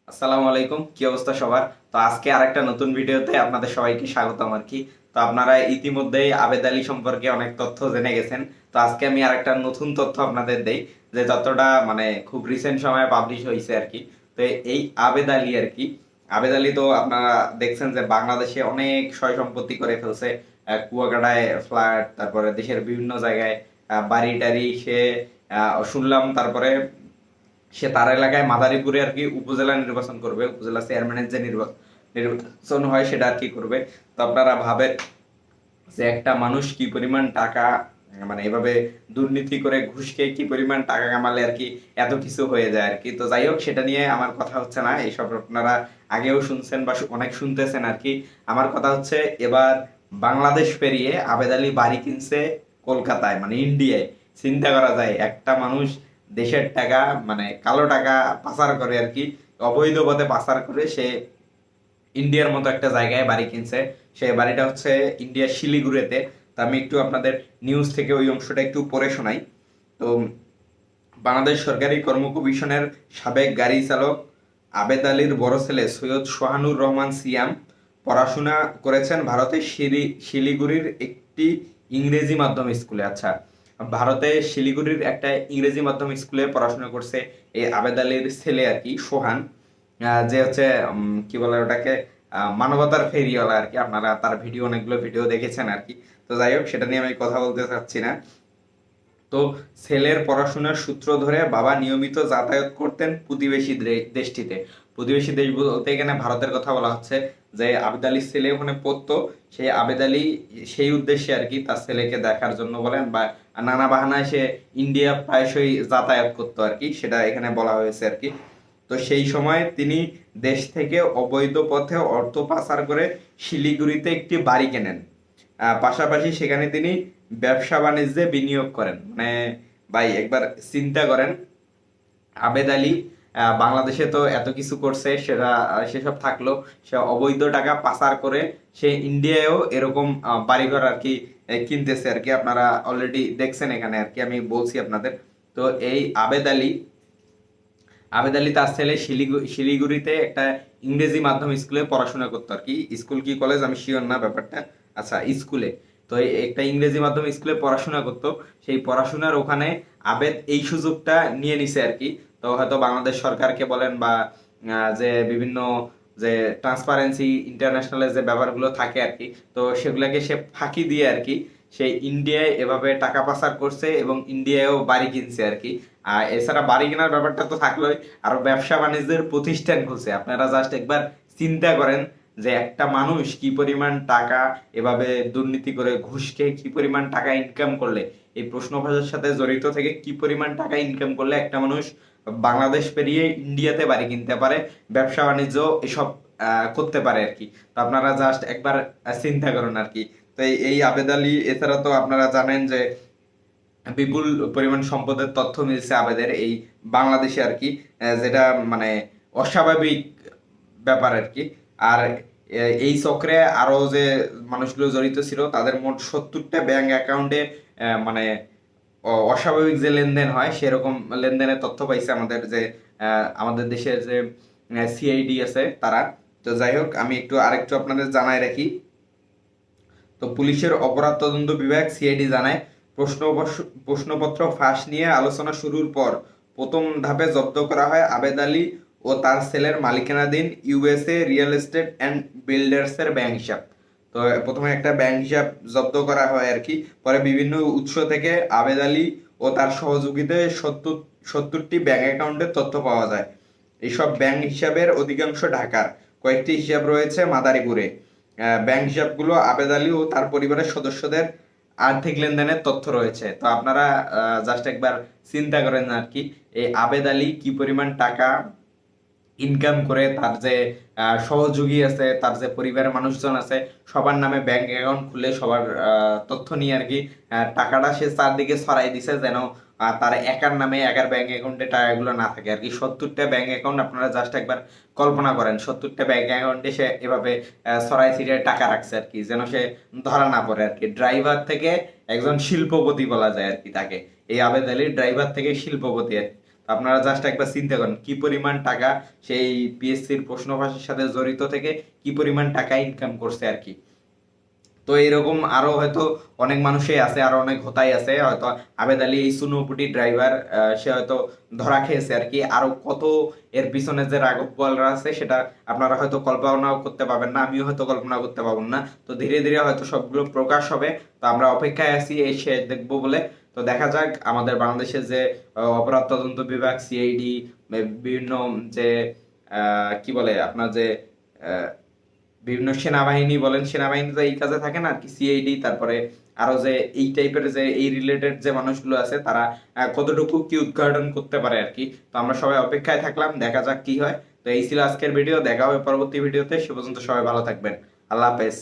আসসালামু আলাইকুম, কি অবস্থা সবার? তো আজকে আরেকটা নতুন ভিডিওতে আপনাদের সবাইকে স্বাগতম আর কি। তো আপনারা ইতিমধ্যেই আবেদ আলী সম্পর্কে অনেক তথ্য জেনে গেছেন। তো আজকে আমি আরেকটা নতুন তথ্য আপনাদের দেই, যে তথ্যটা মানে খুব রিসেন্ট সময়ে পাবলিশ হয়েছে আর কি। তো এই আবেদ আলী আর কি, আবেদ আলী তো আপনারা দেখছেন যে বাংলাদেশে অনেক সয় সম্পত্তি করে ফেলছে। কুয়াকাটায় ফ্ল্যাট, তারপরে দেশের বিভিন্ন জায়গায় বাড়ি টাড়ি সে শুনলাম। তারপরে সে তার এলাকায় মাদারীপুরে আর কি উপজেলা নির্বাচন করবে, উপজেলা চেয়ারম্যানের যে নির্বাচন হয় সেটা আর কি করবে। তো আপনারা ভাবেন যে একটা মানুষ কি পরিমাণ টাকা, মানে এভাবে দুর্নীতি করে ঘুষ খেয়ে কি পরিমাণ টাকা কামালে আর কি এত কিছু হয়ে যায় আর কি। তো যাই হোক, সেটা নিয়ে আমার কথা হচ্ছে না, এইসব আপনারা আগেও শুনছেন বা অনেক শুনতেছেন আর কি। আমার কথা হচ্ছে এবার বাংলাদেশ পেরিয়ে আবেদ আলী বাড়ি কিনছে কলকাতায়, মানে ইন্ডিয়ায়। চিন্তা করা যায় একটা মানুষ দেশের টাকা, মানে কালো টাকা পাচার করে আর কি, অবৈধ পথে পাচার করে সে ইন্ডিয়ার মতো একটা জায়গায় বাড়ি কিনছে। সেই বাড়িটা হচ্ছে ইন্ডিয়ার শিলিগুড়িতে। তো আমি একটু আপনাদের নিউজ থেকে ওই অংশটা একটু পড়ে শোনাই। তো বাংলাদেশ সরকারি কর্ম কমিশনের সাবেক গাড়ি চালক আবেদ আলীর বড় ছেলে সৈয়দ সোহানুর রহমান সিয়াম পড়াশোনা করেছেন ভারতের শিলিগুড়ির একটি ইংরেজি মাধ্যম স্কুলে। আচ্ছা, ভারতে শিলিগুড়ির একটা ইংরেজি মাধ্যম স্কুলে পড়াশোনা করছে এই আবেদ আলীর ছেলে আর কি, সোহান। যে হচ্ছে কি বলে ওটাকে, মানবতার ফেরিওয়ালা আর কি। আপনারা তার অনেকগুলো ভিডিও দেখেছেন আর কি। তো যাই হোক, সেটা নিয়ে আমি কথা বলতে চাচ্ছি না। তো ছেলের পড়াশোনার সূত্র ধরে বাবা নিয়মিত যাতায়াত করতেন প্রতিবেশী দেশটিতে। প্রতিবেশী দেশ বলতে এখানে ভারতের কথা বলা হচ্ছে। যে আবেদ আলীর ছেলে ওখানে পড়তো, সেই আবেদ আলী সেই উদ্দেশ্যে আর কি তার ছেলেকে দেখার জন্য বলেন বা নানা বাহানায় সে ইন্ডিয়া প্রায়শই যাতায়াত করতো আর কি, সেটা এখানে বলা হয়েছে আর কি। তো সেই সময় তিনি দেশ থেকে অবৈধ পথে অর্থ পাচার করে শিলিগুড়িতে একটি বাড়ি কেনেন। পাশাপাশি সেখানে তিনি ব্যবসা বাণিজ্যে বিনিয়োগ করেন। মানে ভাই একবার চিন্তা করেন, আবেদ আলী বাংলাদেশে তো এত কিছু করছে, সেটা সেসব থাকলো, সে অবৈধ টাকা পাচার করে সে ইন্ডিয়ায়ও এরকম বাড়িঘর আর কি কিনতেছে আর কি। আপনারা অলরেডি দেখছেন এখানে আর কি, আমি বলছি আপনাদের। তো এই আবেদ আলী তার ছেলে শিলিগুড়িতে একটা ইংরেজি মাধ্যম স্কুলে পড়াশোনা করতো আর কি। স্কুল কি কলেজ আমি শিওর না ব্যাপারটা। আচ্ছা, স্কুলে। তো একটা ইংরেজি মাধ্যম স্কুলে পড়াশোনা করতো। সেই পড়াশোনার ওখানে আবেদ এই সুযোগটা নিয়ে নিছে আর কি। তো হয়তো বাংলাদেশ সরকারকে বলেন বা যে বিভিন্ন যে ট্রান্সপারেন্সি ইন্টারন্যাশনালের যে ব্যাপারগুলো থাকে আর কি, তো সেগুলোকে সে ফাঁকি দিয়ে আর কি সে ইন্ডিয়ায় এভাবে টাকা পাচার করছে এবং ইন্ডিয়ায়ও বাড়ি কিনছে আর কি। আর এছাড়া বাড়ি কেনার ব্যাপারটা তো থাকলোই, আরো ব্যবসা বাণিজ্যের প্রতিষ্ঠান খুলছে। আপনারা জাস্ট একবার চিন্তা করেন যে একটা মানুষ কি পরিমাণ টাকা এভাবে দুর্নীতি করে ঘুষ খেয়ে কি পরিমাণ টাকা ইনকাম করলে, এই প্রশ্নভাষার সাথে জড়িত থেকে কি পরিমাণ টাকা ইনকাম করলে একটা মানুষ বাংলাদেশ পেরিয়ে ইন্ডিয়াতে বাড়ি কিনতে পারে, ব্যবসা বাণিজ্য এসব করতে পারে আর কি। তো আপনারা জাস্ট একবার চিন্তা করুন আর কি। তো এই আবেদ আলী, এছাড়া তো আপনারা জানেন যে বিপুল পরিমাণ সম্পদের তথ্য মিলছে আবেদের এই বাংলাদেশে আর কি, যেটা মানে অস্বাভাবিক ব্যাপার আর কি। আর এই চক্রে আরো যে মানুষগুলো জড়িত ছিল তাদের মোট 70টা ব্যাংক অ্যাকাউন্টে মানে অস্বাভাবিক যে লেনদেন হয় সেরকম লেনদেনের তথ্য পাইছে আমাদের যে আমাদের দেশের যে সিআইডি আছে তারা। তো যাই হোক, আমি আরেকটু আপনাদের জানাই রাখি। তো পুলিশের অপরাধ তদন্ত বিভাগ সিআইডি জানায়, প্রশ্নপত্র ফাঁস নিয়ে আলোচনা শুরুর পর প্রথম ধাপে জব্দ করা হয় আবেদ আলী ও তার ছেলের মালিকানাধীন ইউএসএ রিয়েল এস্টেট অ্যান্ড বিল্ডার্সের ব্যাংক হিসাব। তো প্রথমে একটা ব্যাংক হিসাব জব্দ করা হয় আর কি। পরে বিভিন্ন উৎস থেকে আবেদ আলী ও তার সহযোগীদের 70টি ব্যাংক অ্যাকাউন্টের তথ্য পাওয়া যায়। এইসব ব্যাংক হিসাবের অধিকাংশ ঢাকার, কয়েকটি হিসাব রয়েছে মাদারীপুরে। ব্যাংক হিসাবগুলো আবেদ আলী ও তার পরিবারের সদস্যদের আর্থিক লেনদেনের তথ্য রয়েছে। তো আপনারা জাস্ট একবার চিন্তা করেন আর কি, এই আবেদ আলী কি পরিমাণ টাকা ইনকাম করে, তার যে সহযোগী আছে, তার যে পরিবারের মানুষজন আছে, সবার নামে ব্যাংক অ্যাকাউন্ট খুলে সবার তথ্য নিয়ে আর কি টাকাটা সে চারদিকে ছড়াই দিছে, যেন তার একার নামে একার ব্যাংক অ্যাকাউন্টে টাকাগুলো না থাকে আর কি। 70টা ব্যাংক অ্যাকাউন্ট আপনারা জাস্ট একবার কল্পনা করেন, 70টা ব্যাংক অ্যাকাউন্টে সে এভাবে ছড়াই ছিটিয়ে টাকা রাখছে আর কি, যেন সে ধরা না পড়ে আর কি। ড্রাইভার থেকে একজন শিল্পপতি বলা যায় আর কি তাকে, এই আবেদ আলীর ড্রাইভার থেকে শিল্পপতি আর কি। তো আপনারা জাস্ট একবার চিন্তা করেন কি পরিমাণ টাকা সেই পিএসসির প্রশ্ন ফাঁসের সাথে জড়িত থেকে কি পরিমাণ টাকা ইনকাম করছে আর কি। তো এরকম আরো হয়তো অনেক মানুষই আছে, আরো অনেক হোতাই আছে, হয়তো আবেদ আলী এই সুনোপুটি ড্রাইভার, সে হয়তো ধরা খেয়েছে আর কি। আরো কত এর পিছনে যে রাঘব বোয়ালরা আছে সেটা আপনারা হয়তো কল্পনাও করতে পারবেন না, আমিও হয়তো কল্পনা করতে পারবো না। তো ধীরে ধীরে হয়তো সবগুলো প্রকাশ হবে। তো আমরা অপেক্ষায় আছি এই সে দেখবো বলে। তো দেখা যাক আমাদের বাংলাদেশের যে অপরাধ তদন্ত বিভাগ সিআইডি, বিভিন্ন যে কি বলে আপনার যে বিভিন্ন সেনাবাহিনী বলেন, সেনাবাহিনী তো এই কাজে থাকে না আর কি, সিআইডি, তারপরে আরো যে এই টাইপের যে এই রিলেটেড যে মানুষগুলো আছে তারা কতটুকু কি উদ্ঘাটন করতে পারে আর কি। তো আমরা সবাই অপেক্ষায় থাকলাম, দেখা যাক কি হয়। তো এই ছিল আজকের ভিডিও, দেখা হবে পরবর্তী ভিডিওতে। সে পর্যন্ত সবাই ভালো থাকবেন, আল্লাহ হাফেজ।